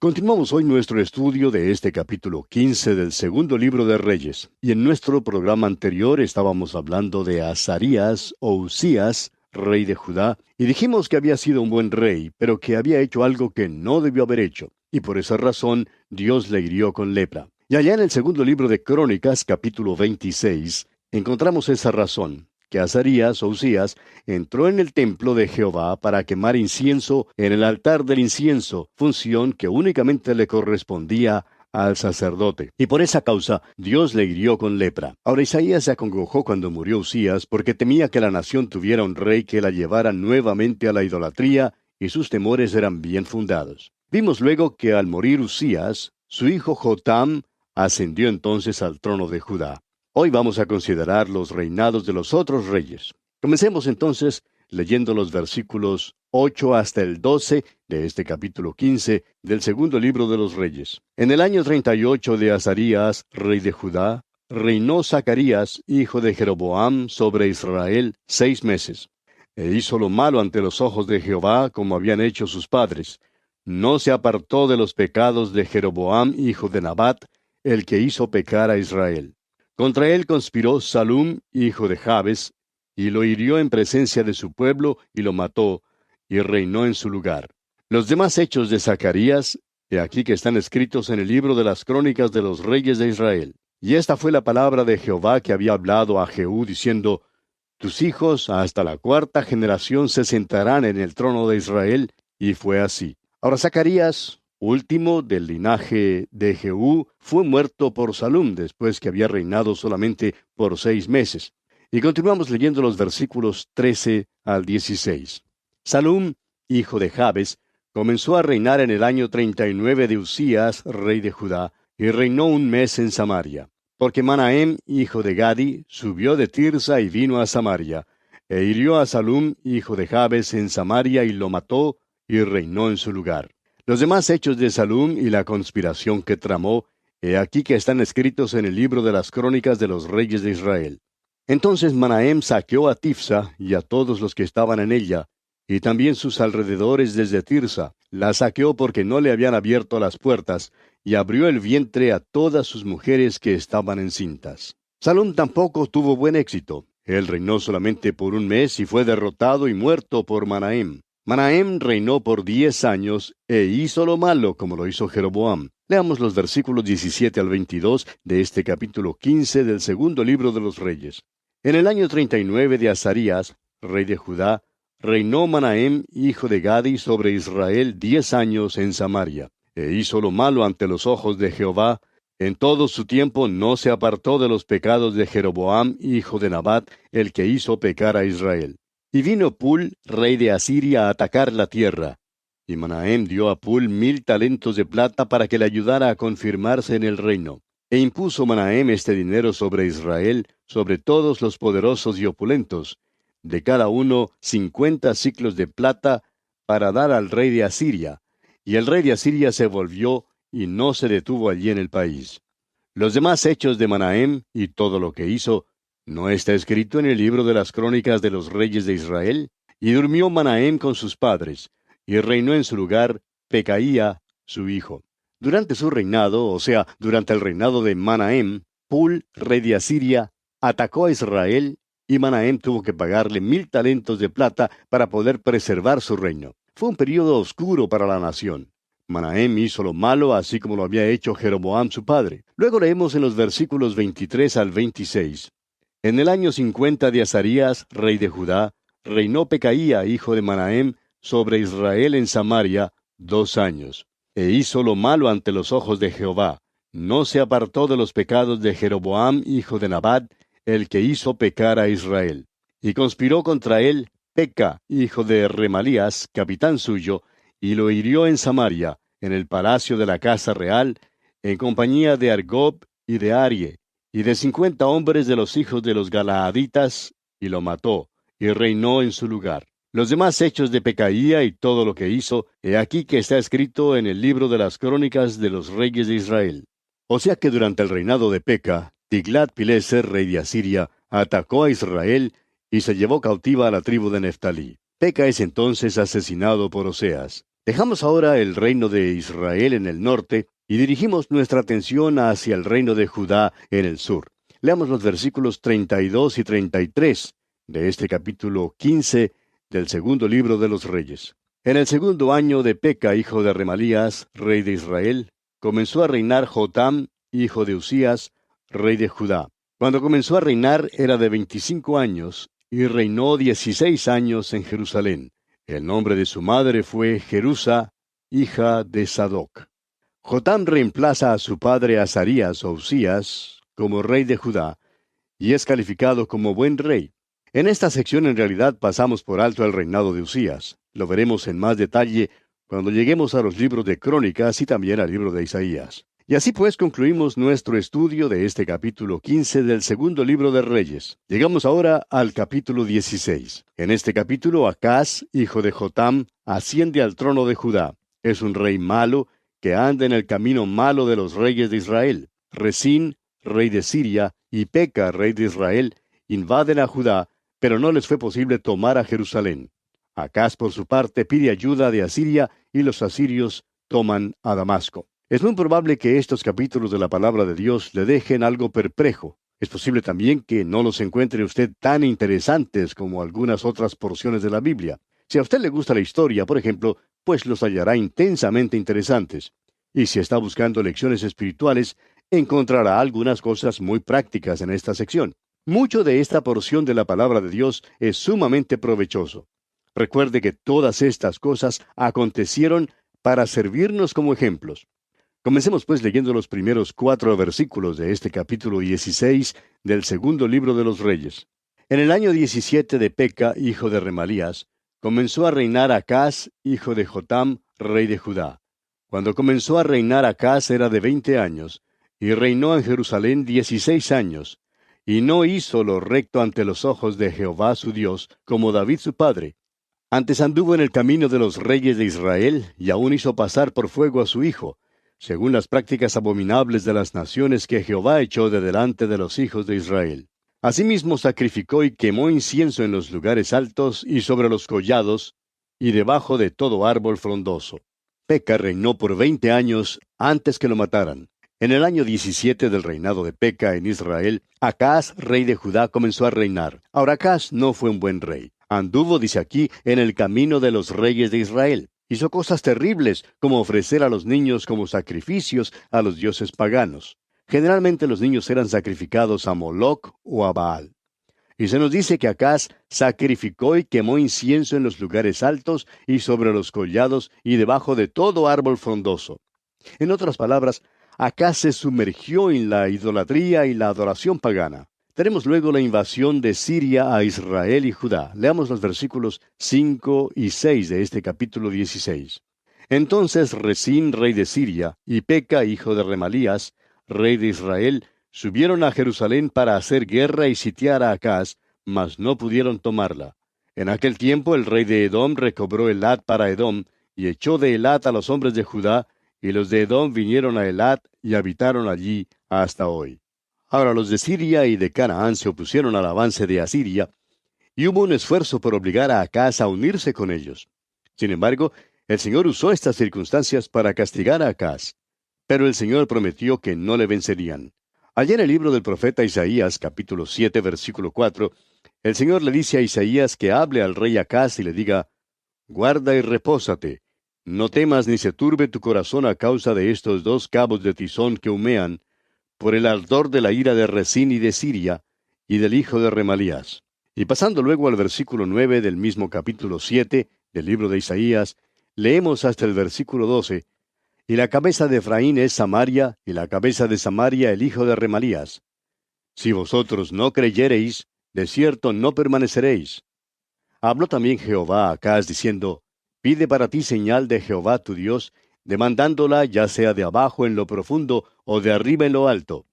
Continuamos hoy nuestro estudio de este capítulo 15 del segundo libro de Reyes. Y en nuestro programa anterior estábamos hablando de Azarías o Uzías, rey de Judá, y dijimos que había sido un buen rey, pero que había hecho algo que no debió haber hecho, y por esa razón Dios le hirió con lepra. Y allá en el segundo libro de Crónicas, capítulo 26, encontramos esa razón, que Azarías o Uzías entró en el templo de Jehová para quemar incienso en el altar del incienso, función que únicamente le correspondía al sacerdote. Y por esa causa Dios le hirió con lepra. Ahora Isaías se acongojó cuando murió Uzías porque temía que la nación tuviera un rey que la llevara nuevamente a la idolatría, y sus temores eran bien fundados. Vimos luego que al morir Uzías, su hijo Jotam ascendió entonces al trono de Judá. Hoy vamos a considerar los reinados de los otros reyes. Comencemos entonces leyendo los versículos 8 hasta el 12 de este capítulo 15 del segundo libro de los Reyes. En el año 38 de Azarías, rey de Judá, reinó Zacarías, hijo de Jeroboam, sobre Israel 6 meses. E hizo lo malo ante los ojos de Jehová, como habían hecho sus padres. No se apartó de los pecados de Jeroboam, hijo de Nabat, el que hizo pecar a Israel. Contra él conspiró Salum, hijo de Jabes, y lo hirió en presencia de su pueblo, y lo mató, y reinó en su lugar. Los demás hechos de Zacarías, he aquí que están escritos en el libro de las crónicas de los reyes de Israel. Y esta fue la palabra de Jehová que había hablado a Jehú, diciendo: Tus hijos hasta la cuarta generación se sentarán en el trono de Israel, y fue así. Ahora Zacarías, último del linaje de Jehú, fue muerto por Salum después que había reinado solamente por 6 meses. Y continuamos leyendo los versículos 13 al 16. Salum, hijo de Jabes, comenzó a reinar en el año 39 de Uzías, rey de Judá, y reinó 1 mes en Samaria. Porque Manahem, hijo de Gadi, subió de Tirsa y vino a Samaria, e hirió a Salum, hijo de Jabes, en Samaria, y lo mató, y reinó en su lugar. Los demás hechos de Salum y la conspiración que tramó, he aquí que están escritos en el libro de las crónicas de los reyes de Israel. Entonces Manahem saqueó a Tifsa y a todos los que estaban en ella, y también sus alrededores desde Tirsa. La saqueó porque no le habían abierto las puertas, y abrió el vientre a todas sus mujeres que estaban encintas. Salum tampoco tuvo buen éxito. Él reinó solamente por 1 mes y fue derrotado y muerto por Manahem. Manahem reinó por 10 años e hizo lo malo como lo hizo Jeroboam. Leamos los versículos 17 al 22 de este capítulo 15 del segundo libro de los Reyes. En el año 39 de Azarías, rey de Judá, reinó Manahem, hijo de Gadi, sobre Israel 10 años en Samaria. E hizo lo malo ante los ojos de Jehová. En todo su tiempo no se apartó de los pecados de Jeroboam, hijo de Nabat, el que hizo pecar a Israel. Y vino Pul, rey de Asiria, a atacar la tierra. Y Manahem dio a Pul 1,000 talentos de plata para que le ayudara a confirmarse en el reino. E impuso Manahem este dinero sobre Israel, sobre todos los poderosos y opulentos, de cada uno 50 siclos de plata, para dar al rey de Asiria. Y el rey de Asiria se volvió, y no se detuvo allí en el país. Los demás hechos de Manahem, y todo lo que hizo, ¿no está escrito en el libro de las crónicas de los reyes de Israel? Y durmió Manahem con sus padres, y reinó en su lugar Pecaía, su hijo. Durante su reinado, o sea, durante el reinado de Manahem, Pul, rey de Asiria, atacó a Israel, y Manahem tuvo que pagarle 1,000 talentos de plata para poder preservar su reino. Fue un período oscuro para la nación. Manahem hizo lo malo así como lo había hecho Jeroboam su padre. Luego leemos en los versículos 23 al 26. En el año 50 de Azarías, rey de Judá, reinó Pecaía, hijo de Manahem, sobre Israel en Samaria 2 años. E hizo lo malo ante los ojos de Jehová. No se apartó de los pecados de Jeroboam, hijo de Nabat, el que hizo pecar a Israel. Y conspiró contra él Peca, hijo de Remalías, capitán suyo, y lo hirió en Samaria, en el palacio de la casa real, en compañía de Argob y de Arie, y de 50 hombres de los hijos de los Galaaditas, y lo mató, y reinó en su lugar. Los demás hechos de Pecaía y todo lo que hizo, he aquí que está escrito en el libro de las crónicas de los reyes de Israel. O sea que durante el reinado de Peca, Tiglat-Pileser, rey de Asiria, atacó a Israel y se llevó cautiva a la tribu de Neftalí. Peca es entonces asesinado por Oseas. Dejamos ahora el reino de Israel en el norte y dirigimos nuestra atención hacia el reino de Judá en el sur. Leamos los versículos 32 y 33 de este capítulo 15 del segundo libro de los Reyes. En el segundo año de Peca, hijo de Remalías, rey de Israel, comenzó a reinar Jotam, hijo de Usías, rey de Judá. Cuando comenzó a reinar era de 25 años y reinó 16 años en Jerusalén. El nombre de su madre fue Jerusa, hija de Sadoc. Jotam reemplaza a su padre Azarías o Usías como rey de Judá y es calificado como buen rey. En esta sección en realidad pasamos por alto el reinado de Usías. Lo veremos en más detalle cuando lleguemos a los libros de Crónicas y también al libro de Isaías. Y así pues concluimos nuestro estudio de este capítulo 15 del segundo libro de Reyes. Llegamos ahora al capítulo 16. En este capítulo, Acaz, hijo de Jotam, asciende al trono de Judá. Es un rey malo que anda en el camino malo de los reyes de Israel. Resín, rey de Siria, y Peca, rey de Israel, invaden a Judá, pero no les fue posible tomar a Jerusalén. Acaz, por su parte, pide ayuda de Asiria, y los asirios toman a Damasco. Es muy probable que estos capítulos de la palabra de Dios le dejen algo perplejo. Es posible también que no los encuentre usted tan interesantes como algunas otras porciones de la Biblia. Si a usted le gusta la historia, por ejemplo, pues los hallará intensamente interesantes. Y si está buscando lecciones espirituales, encontrará algunas cosas muy prácticas en esta sección. Mucho de esta porción de la palabra de Dios es sumamente provechoso. Recuerde que todas estas cosas acontecieron para servirnos como ejemplos. Comencemos pues leyendo los primeros 4 versículos de este capítulo 16 del segundo libro de los Reyes. En el año 17 de Peca, hijo de Remalías, comenzó a reinar Acaz, hijo de Jotam, rey de Judá. Cuando comenzó a reinar Acaz era de 20 años, y reinó en Jerusalén 16 años, y no hizo lo recto ante los ojos de Jehová su Dios, como David su padre. Antes anduvo en el camino de los reyes de Israel, y aún hizo pasar por fuego a su hijo, según las prácticas abominables de las naciones que Jehová echó de delante de los hijos de Israel. Asimismo sacrificó y quemó incienso en los lugares altos y sobre los collados, y debajo de todo árbol frondoso. Peca reinó por 20 años antes que lo mataran. En el año 17 del reinado de Peca en Israel, Acaz, rey de Judá, comenzó a reinar. Ahora Acaz no fue un buen rey. Anduvo, dice aquí, en el camino de los reyes de Israel. Hizo cosas terribles, como ofrecer a los niños como sacrificios a los dioses paganos. Generalmente los niños eran sacrificados a Moloc o a Baal. Y se nos dice que Acaz sacrificó y quemó incienso en los lugares altos y sobre los collados y debajo de todo árbol frondoso. En otras palabras, Acaz se sumergió en la idolatría y la adoración pagana. Tenemos luego la invasión de Siria a Israel y Judá. Leamos los versículos 5 y 6 de este capítulo 16. Entonces Resín, rey de Siria, y Peca, hijo de Remalías, rey de Israel, subieron a Jerusalén para hacer guerra y sitiar a Acaz, mas no pudieron tomarla. En aquel tiempo el rey de Edom recobró Elat para Edom, y echó de Elat a los hombres de Judá, y los de Edom vinieron a Elat y habitaron allí hasta hoy. Ahora los de Siria y de Canaán se opusieron al avance de Asiria, y hubo un esfuerzo por obligar a Acaz a unirse con ellos. Sin embargo, el Señor usó estas circunstancias para castigar a Acaz. Pero el Señor prometió que no le vencerían. Allá en el libro del profeta Isaías, capítulo 7, versículo 4, el Señor le dice a Isaías que hable al rey Acaz y le diga: «Guarda y repósate. No temas ni se turbe tu corazón a causa de estos 2 cabos de tizón que humean, por el ardor de la ira de Resín y de Siria, y del hijo de Remalías». Y pasando luego al versículo 9 del mismo capítulo 7 del libro de Isaías, leemos hasta el versículo 12, «Y la cabeza de Efraín es Samaria, y la cabeza de Samaria el hijo de Remalías. Si vosotros no creyereis, de cierto no permaneceréis». Habló también Jehová a Acaz diciendo: «Pide para ti señal de Jehová tu Dios, demandándola ya sea de abajo en lo profundo o de arriba en lo alto».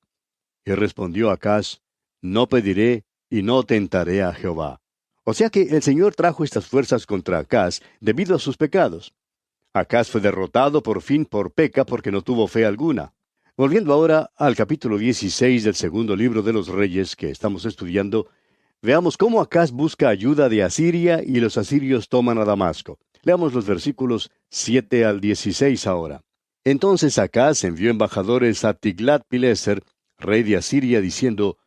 Y respondió Acaz: «No pediré y no tentaré a Jehová». O sea que el Señor trajo estas fuerzas contra Acaz debido a sus pecados. Acaz fue derrotado por fin por Peca porque no tuvo fe alguna. Volviendo ahora al capítulo 16 del segundo libro de los Reyes que estamos estudiando, veamos cómo Acaz busca ayuda de Asiria y los asirios toman a Damasco. Leamos los versículos 7 al 16 ahora. Entonces Acaz envió embajadores a Tiglat-Pileser, rey de Asiria, diciendo: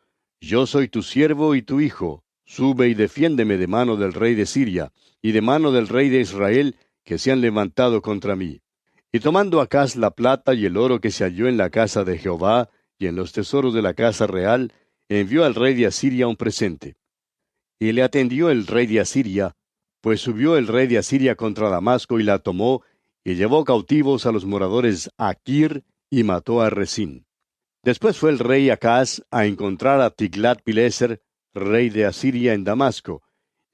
Yo soy tu siervo y tu hijo. Sube y defiéndeme de mano del rey de Siria, y de mano del rey de Israel, que se han levantado contra mí. Y tomando Acaz la plata y el oro que se halló en la casa de Jehová, y en los tesoros de la casa real, envió al rey de Asiria un presente. Y le atendió el rey de Asiria, pues subió el rey de Asiria contra Damasco y la tomó, y llevó cautivos a los moradores a Kir, y mató a Resín. Después fue el rey Acaz a encontrar a Tiglat-Pileser, rey de Asiria, en Damasco.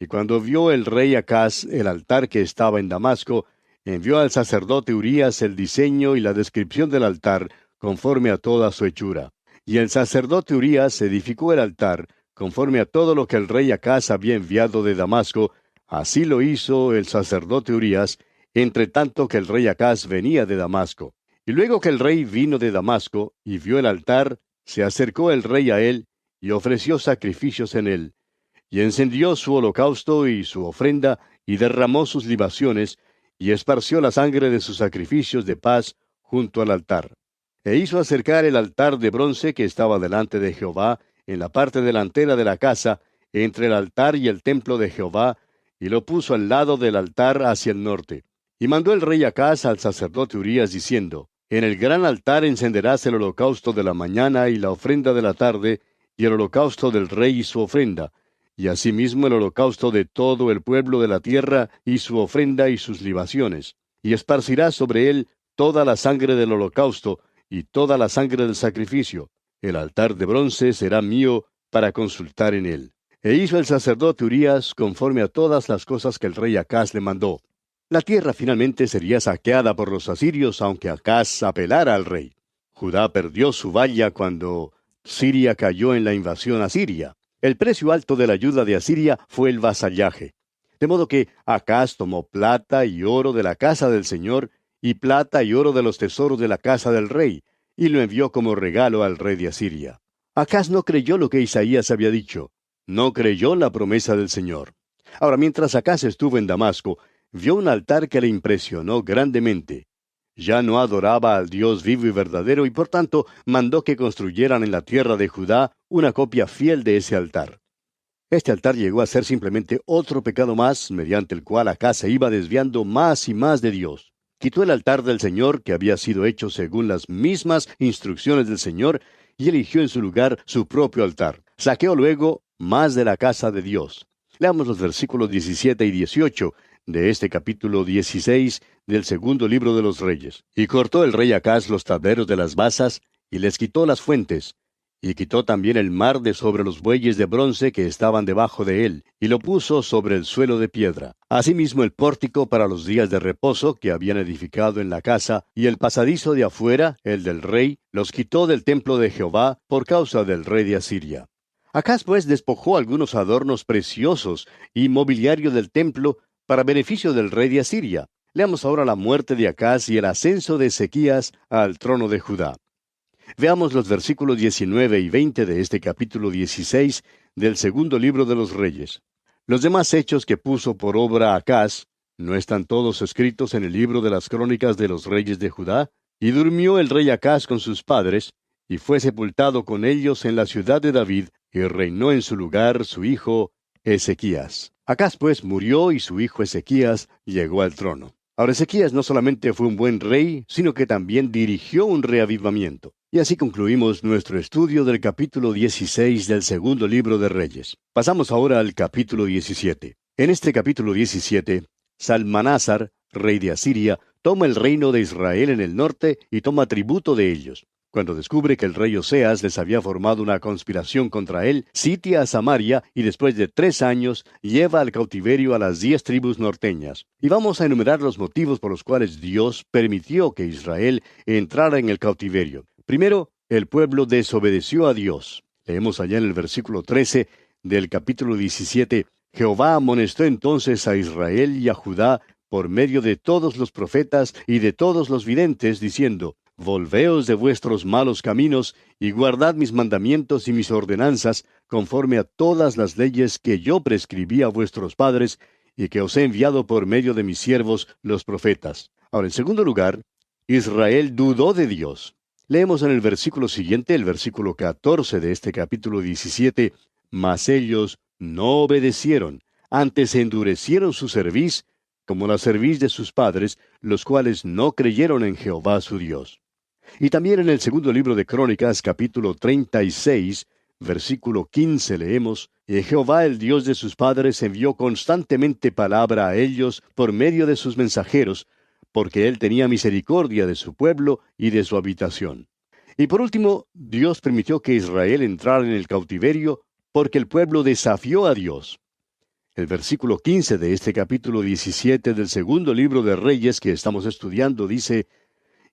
Y cuando vio el rey Acaz el altar que estaba en Damasco, envió al sacerdote Urías el diseño y la descripción del altar, conforme a toda su hechura. Y el sacerdote Urías edificó el altar, conforme a todo lo que el rey Acaz había enviado de Damasco. Así lo hizo el sacerdote Urías, entre tanto que el rey Acaz venía de Damasco. Y luego que el rey vino de Damasco y vio el altar, se acercó el rey a él y ofreció sacrificios en él. Y encendió su holocausto y su ofrenda, y derramó sus libaciones, y esparció la sangre de sus sacrificios de paz junto al altar. E hizo acercar el altar de bronce que estaba delante de Jehová, en la parte delantera de la casa, entre el altar y el templo de Jehová, y lo puso al lado del altar hacia el norte. Y mandó el rey Acaz al sacerdote Urías, diciendo: En el gran altar encenderás el holocausto de la mañana y la ofrenda de la tarde, y el holocausto del rey y su ofrenda, y asimismo el holocausto de todo el pueblo de la tierra y su ofrenda y sus libaciones. Y esparcirás sobre él toda la sangre del holocausto y toda la sangre del sacrificio. El altar de bronce será mío para consultar en él. E hizo el sacerdote Urías conforme a todas las cosas que el rey Acaz le mandó. La tierra finalmente sería saqueada por los asirios, aunque Acaz apelara al rey. Judá perdió su valla cuando Siria cayó en la invasión asiria. El precio alto de la ayuda de Asiria fue el vasallaje. De modo que Acaz tomó plata y oro de la casa del Señor, y plata y oro de los tesoros de la casa del rey, y lo envió como regalo al rey de Asiria. Acaz no creyó lo que Isaías había dicho. No creyó la promesa del Señor. Ahora, mientras Acaz estuvo en Damasco, vio un altar que le impresionó grandemente. Ya no adoraba al Dios vivo y verdadero, y por tanto mandó que construyeran en la tierra de Judá una copia fiel de ese altar. Este altar llegó a ser simplemente otro pecado más, mediante el cual Acaz se iba desviando más y más de Dios. Quitó el altar del Señor, que había sido hecho según las mismas instrucciones del Señor, y eligió en su lugar su propio altar. Saqueó luego más de la casa de Dios. Leamos los versículos 17 y 18 de este capítulo 16 del segundo libro de los Reyes. Y cortó el rey Acaz los tableros de las basas, y les quitó las fuentes, y quitó también el mar de sobre los bueyes de bronce que estaban debajo de él, y lo puso sobre el suelo de piedra. Asimismo el pórtico para los días de reposo que habían edificado en la casa, y el pasadizo de afuera, el del rey, los quitó del templo de Jehová por causa del rey de Asiria. Acaz pues despojó algunos adornos preciosos y mobiliario del templo para beneficio del rey de Asiria. Leamos ahora la muerte de Acaz y el ascenso de Ezequías al trono de Judá. Veamos los versículos 19 y 20 de este capítulo 16 del segundo libro de los Reyes. Los demás hechos que puso por obra Acaz, ¿no están todos escritos en el libro de las crónicas de los reyes de Judá? Y durmió el rey Acaz con sus padres, y fue sepultado con ellos en la ciudad de David, y reinó en su lugar su hijo Ezequías. Acaz pues murió, y su hijo Ezequías llegó al trono. Ahora Ezequías no solamente fue un buen rey, sino que también dirigió un reavivamiento. Y así concluimos nuestro estudio del capítulo 16 del segundo libro de Reyes. Pasamos ahora al capítulo 17. En este capítulo 17, Salmanásar, rey de Asiria, toma el reino de Israel en el norte y toma tributo de ellos. Cuando descubre que el rey Oseas les había formado una conspiración contra él, sitia a Samaria y después de 3 años lleva al cautiverio a las 10 tribus norteñas. Y vamos a enumerar los motivos por los cuales Dios permitió que Israel entrara en el cautiverio. Primero, el pueblo desobedeció a Dios. Leemos allá en el versículo 13 del capítulo 17, Jehová amonestó entonces a Israel y a Judá por medio de todos los profetas y de todos los videntes, diciendo, Volveos de vuestros malos caminos, y guardad mis mandamientos y mis ordenanzas, conforme a todas las leyes que yo prescribí a vuestros padres, y que os he enviado por medio de mis siervos, los profetas. Ahora, en segundo lugar, Israel dudó de Dios. Leemos en el versículo siguiente, el versículo 14 de este capítulo 17, mas ellos no obedecieron, antes endurecieron su cerviz, como la cerviz de sus padres, los cuales no creyeron en Jehová su Dios. Y también en el segundo libro de Crónicas, capítulo 36, versículo 15, leemos, y Jehová el Dios de sus padres envió constantemente palabra a ellos por medio de sus mensajeros, porque él tenía misericordia de su pueblo y de su habitación. Y por último, Dios permitió que Israel entrara en el cautiverio, porque el pueblo desafió a Dios. El versículo 15 de este capítulo 17 del segundo libro de Reyes que estamos estudiando dice,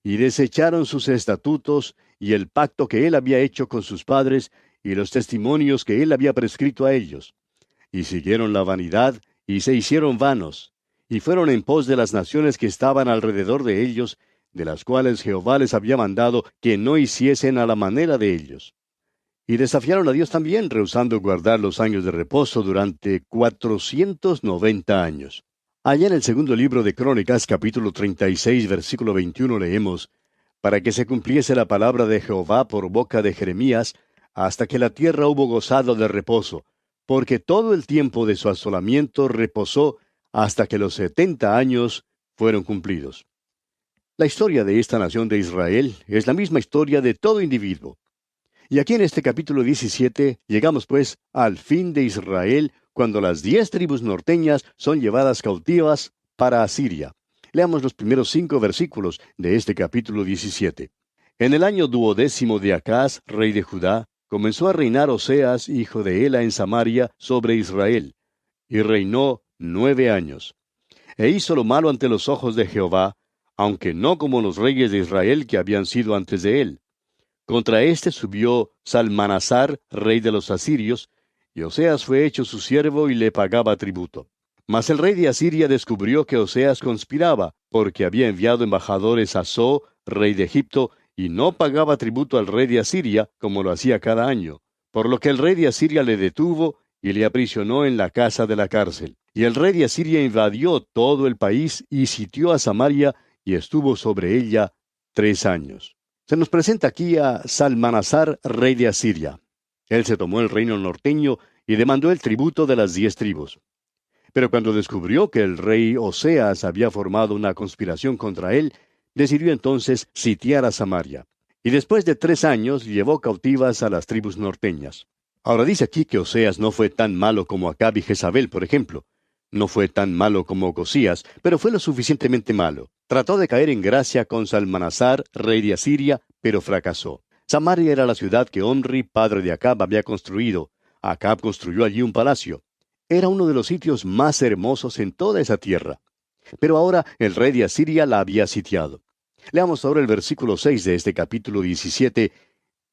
y desecharon sus estatutos y el pacto que él había hecho con sus padres y los testimonios que él había prescrito a ellos. Y siguieron la vanidad y se hicieron vanos, y fueron en pos de las naciones que estaban alrededor de ellos, de las cuales Jehová les había mandado que no hiciesen a la manera de ellos. Y desafiaron a Dios también, rehusando guardar los años de reposo durante 490 años. Allá en el segundo libro de Crónicas, capítulo 36, versículo 21, leemos, para que se cumpliese la palabra de Jehová por boca de Jeremías, hasta que la tierra hubo gozado de reposo, porque todo el tiempo de su asolamiento reposó hasta que los 70 años fueron cumplidos. La historia de esta nación de Israel es la misma historia de todo individuo. Y aquí en este capítulo 17 llegamos pues al fin de Israel cuando las 10 tribus norteñas son llevadas cautivas para Asiria. Leamos los primeros 5 versículos de este capítulo 17. En el año 12º de Acaz, rey de Judá, comenzó a reinar Oseas, hijo de Ela, en Samaria, sobre Israel, y reinó 9 años. E hizo lo malo ante los ojos de Jehová, aunque no como los reyes de Israel que habían sido antes de él. Contra éste subió Salmanasar, rey de los asirios, y Oseas fue hecho su siervo y le pagaba tributo. Mas el rey de Asiria descubrió que Oseas conspiraba, porque había enviado embajadores a So, rey de Egipto, y no pagaba tributo al rey de Asiria, como lo hacía cada año. Por lo que el rey de Asiria le detuvo y le aprisionó en la casa de la cárcel. Y el rey de Asiria invadió todo el país y sitió a Samaria, y estuvo sobre ella 3 años. Se nos presenta aquí a Salmanasar, rey de Asiria. Él se tomó el reino norteño y demandó el tributo de las 10 tribus. Pero cuando descubrió que el rey Oseas había formado una conspiración contra él, decidió entonces sitiar a Samaria. Y después de 3 años llevó cautivas a las tribus norteñas. Ahora dice aquí que Oseas no fue tan malo como Acab y Jezabel, por ejemplo. No fue tan malo como Ocosías, pero fue lo suficientemente malo. Trató de caer en gracia con Salmanasar, rey de Asiria, pero fracasó. Samaria era la ciudad que Omri, padre de Acab, había construido. Acab construyó allí un palacio. Era uno de los sitios más hermosos en toda esa tierra. Pero ahora el rey de Asiria la había sitiado. Leamos ahora el versículo 6 de este capítulo 17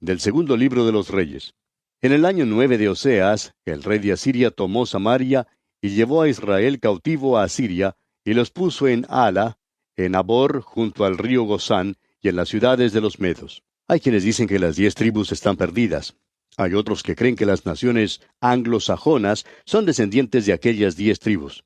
del segundo libro de los Reyes. En el año 9 de Oseas, el rey de Asiria tomó Samaria y llevó a Israel cautivo a Asiria, y los puso en Hala, en Abor, junto al río Gozán, y en las ciudades de los medos. Hay quienes dicen que las 10 tribus están perdidas. Hay otros que creen que las naciones anglosajonas son descendientes de aquellas 10 tribus.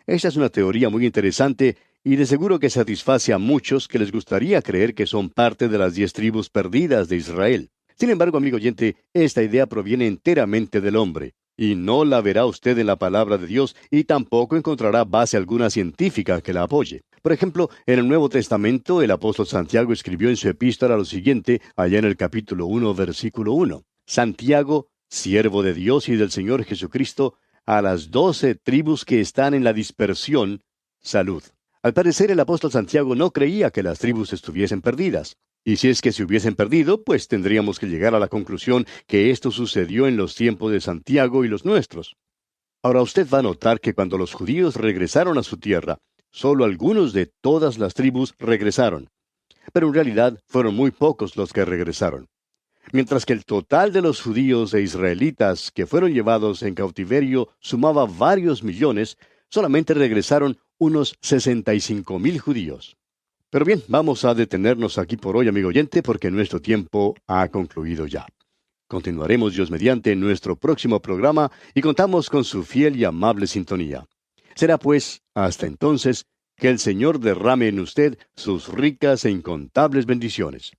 Esta es una teoría muy interesante y de seguro que satisface a muchos que les gustaría creer que son parte de las 10 tribus perdidas de Israel. Sin embargo, amigo oyente, esta idea proviene enteramente del hombre, y no la verá usted en la palabra de Dios, y tampoco encontrará base alguna científica que la apoye. Por ejemplo, en el Nuevo Testamento, el apóstol Santiago escribió en su epístola lo siguiente, allá en el capítulo 1, versículo 1. Santiago, siervo de Dios y del Señor Jesucristo, a las 12 tribus que están en la dispersión, salud. Al parecer, el apóstol Santiago no creía que las tribus estuviesen perdidas. Y si es que se hubiesen perdido, pues tendríamos que llegar a la conclusión que esto sucedió en los tiempos de Santiago y los nuestros. Ahora usted va a notar que cuando los judíos regresaron a su tierra, solo algunos de todas las tribus regresaron. Pero en realidad fueron muy pocos los que regresaron. Mientras que el total de los judíos e israelitas que fueron llevados en cautiverio sumaba varios millones, solamente regresaron unos 65,000 judíos. Pero bien, vamos a detenernos aquí por hoy, amigo oyente, porque nuestro tiempo ha concluido ya. Continuaremos, Dios mediante, en nuestro próximo programa y contamos con su fiel y amable sintonía. Será pues, hasta entonces, que el Señor derrame en usted sus ricas e incontables bendiciones.